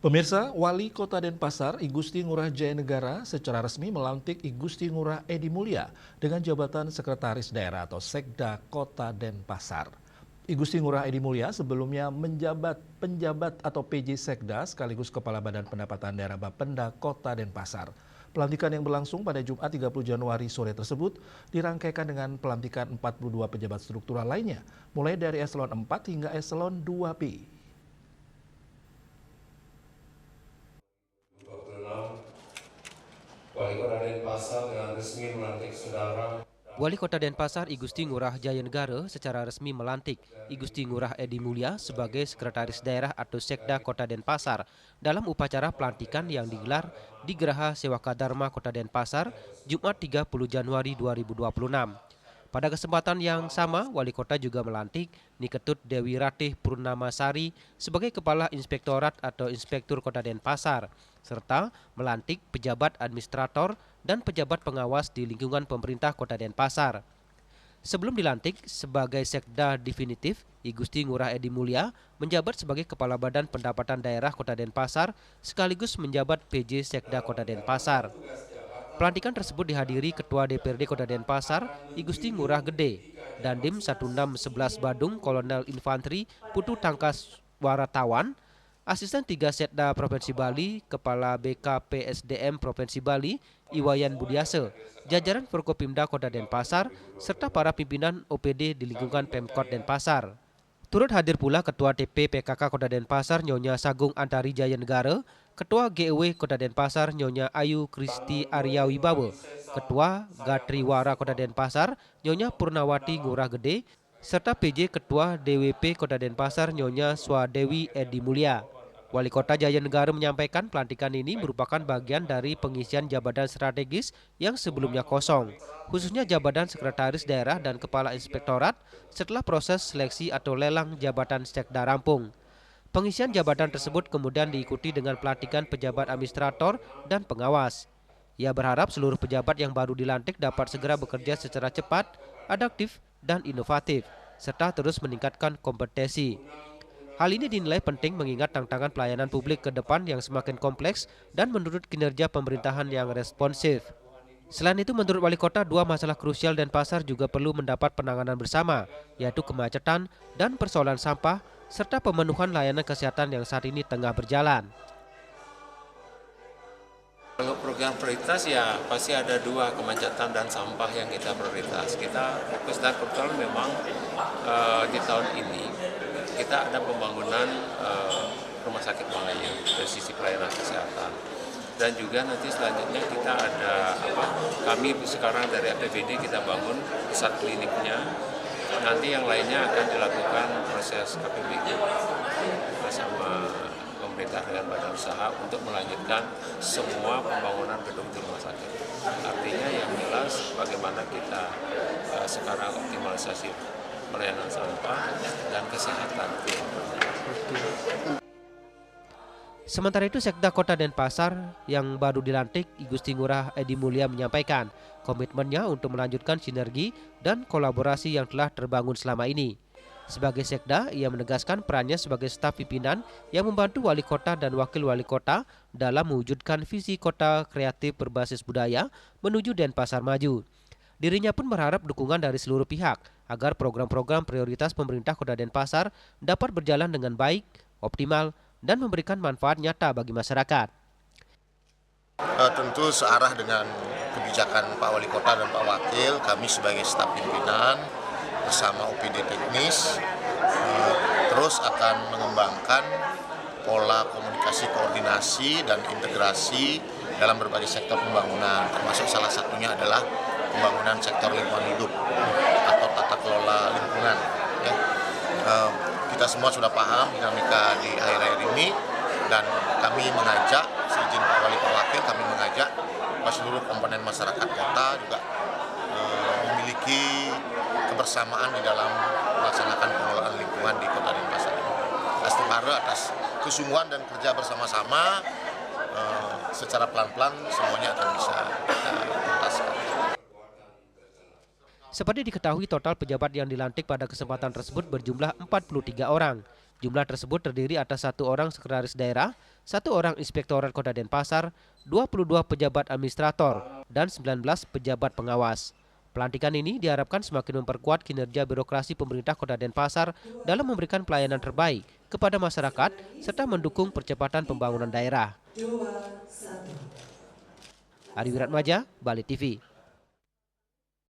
Pemirsa, Wali Kota Denpasar, I Gusti Ngurah Jayanegara secara resmi melantik I Gusti Ngurah Edi Mulya dengan jabatan Sekretaris Daerah atau Sekda Kota Denpasar. I Gusti Ngurah Edi Mulya sebelumnya menjabat penjabat atau PJ Sekda sekaligus Kepala Badan Pendapatan Daerah Bapenda Kota Denpasar. Pelantikan yang berlangsung pada Jumat 30 Januari sore tersebut dirangkaikan dengan pelantikan 42 pejabat struktural lainnya, mulai dari eselon 4 hingga eselon 2B. Wali Kota Denpasar dengan resmi melantik Saudara Wali Kota Denpasar I Gusti Ngurah Jayanegara secara resmi melantik I Gusti Ngurah Edi Mulya sebagai Sekretaris Daerah atau Sekda Kota Denpasar dalam upacara pelantikan yang digelar di Geraha Sewaka Dharma Kota Denpasar Jumat 30 Januari 2026. Pada kesempatan yang sama, Wali Kota juga melantik Niketut Dewi Ratih Purnamasari sebagai Kepala Inspektorat atau Inspektur Kota Denpasar, serta melantik pejabat administrator dan pejabat pengawas di lingkungan pemerintah Kota Denpasar. Sebelum dilantik sebagai Sekda definitif, I Gusti Ngurah Edi Mulya menjabat sebagai Kepala Badan Pendapatan Daerah Kota Denpasar sekaligus menjabat PJ Sekda Kota Denpasar. Pelantikan tersebut dihadiri Ketua DPRD Kota Denpasar, I Gusti Ngurah Gede, Dandim 1611 Badung Kolonel Infanteri Putu Tangkas Waratawan, Asisten 3 Setda Provinsi Bali, Kepala BKPSDM Provinsi Bali, Iwayan Budiase, jajaran Forkopimda Kota Denpasar, serta para pimpinan OPD di lingkungan Pemkot Denpasar. Turut hadir pula Ketua TP PKK Kota Denpasar Nyonya Sagung Antari Jayanegara, Ketua GEW Kota Denpasar Nyonya Ayu Kristi Arya Wibawa, Ketua Gatriwara Kota Denpasar Nyonya Purnawati Ngurah Gede, serta PJ Ketua DWP Kota Denpasar Nyonya Swadewi Edi Mulya. Wali Kota Jayanegara menyampaikan pelantikan ini merupakan bagian dari pengisian jabatan strategis yang sebelumnya kosong, khususnya jabatan Sekretaris Daerah dan Kepala Inspektorat setelah proses seleksi atau lelang jabatan Sekda rampung. Pengisian jabatan tersebut kemudian diikuti dengan pelantikan pejabat administrator dan pengawas. Ia berharap seluruh pejabat yang baru dilantik dapat segera bekerja secara cepat, adaptif, dan inovatif, serta terus meningkatkan kompetensi. Hal ini dinilai penting mengingat tantangan pelayanan publik ke depan yang semakin kompleks dan menurut kinerja pemerintahan yang responsif. Selain itu, menurut Wali Kota, dua masalah krusial Denpasar juga perlu mendapat penanganan bersama, yaitu kemacetan dan persoalan sampah, serta pemenuhan layanan kesehatan yang saat ini tengah berjalan. Kalau program prioritas ya pasti ada dua, kemacetan dan sampah yang kita prioritas. Kita fokus dan kebetulan memang di tahun ini kita ada pembangunan rumah sakit Melayu dari sisi pelayanan kesehatan. Dan juga nanti selanjutnya kita ada kami sekarang dari APBD kita bangun pusat kliniknya. Nanti yang lainnya akan dilakukan proses APBD bersama pemerintah dengan badan usaha untuk melanjutkan semua pembangunan gedung di rumah sakit. Artinya yang jelas bagaimana kita sekarang optimalisasi pelayanan sampah dan kesehatan. Sementara itu, Sekda Kota Denpasar yang baru dilantik I Gusti Ngurah Edi Mulya menyampaikan komitmennya untuk melanjutkan sinergi dan kolaborasi yang telah terbangun selama ini. Sebagai Sekda, ia menegaskan perannya sebagai staf pimpinan yang membantu wali kota dan wakil wali kota dalam mewujudkan visi kota kreatif berbasis budaya menuju Denpasar maju. Dirinya pun berharap dukungan dari seluruh pihak agar program-program prioritas pemerintah Kota Denpasar dapat berjalan dengan baik, optimal, dan memberikan manfaat nyata bagi masyarakat. Tentu searah dengan kebijakan Pak Wali Kota dan Pak Wakil, kami sebagai staf pimpinan bersama OPD teknis terus akan mengembangkan pola komunikasi, koordinasi, dan integrasi dalam berbagai sektor pembangunan, termasuk salah satunya adalah pembangunan sektor lingkungan hidup atau tata kelola lingkungan. Ya. Kita semua sudah paham dinamika di akhir-akhir ini dan kami mengajak, seizin Pak Wali Pak Wakil, kami mengajak seluruh komponen masyarakat kota juga memiliki kebersamaan di dalam melaksanakan pengelolaan lingkungan di Kota Denpasar ini. Astimara atas kesungguhan dan kerja bersama-sama secara pelan-pelan semuanya akan bisa kita tuntaskan. Seperti diketahui, total pejabat yang dilantik pada kesempatan tersebut berjumlah 43 orang. Jumlah tersebut terdiri atas 1 orang sekretaris daerah, 1 orang Inspektorat Kota Denpasar, 22 pejabat administrator, dan 19 pejabat pengawas. Pelantikan ini diharapkan semakin memperkuat kinerja birokrasi pemerintah Kota Denpasar dalam memberikan pelayanan terbaik kepada masyarakat serta mendukung percepatan pembangunan daerah. Ari Wiratmaja, Bali TV.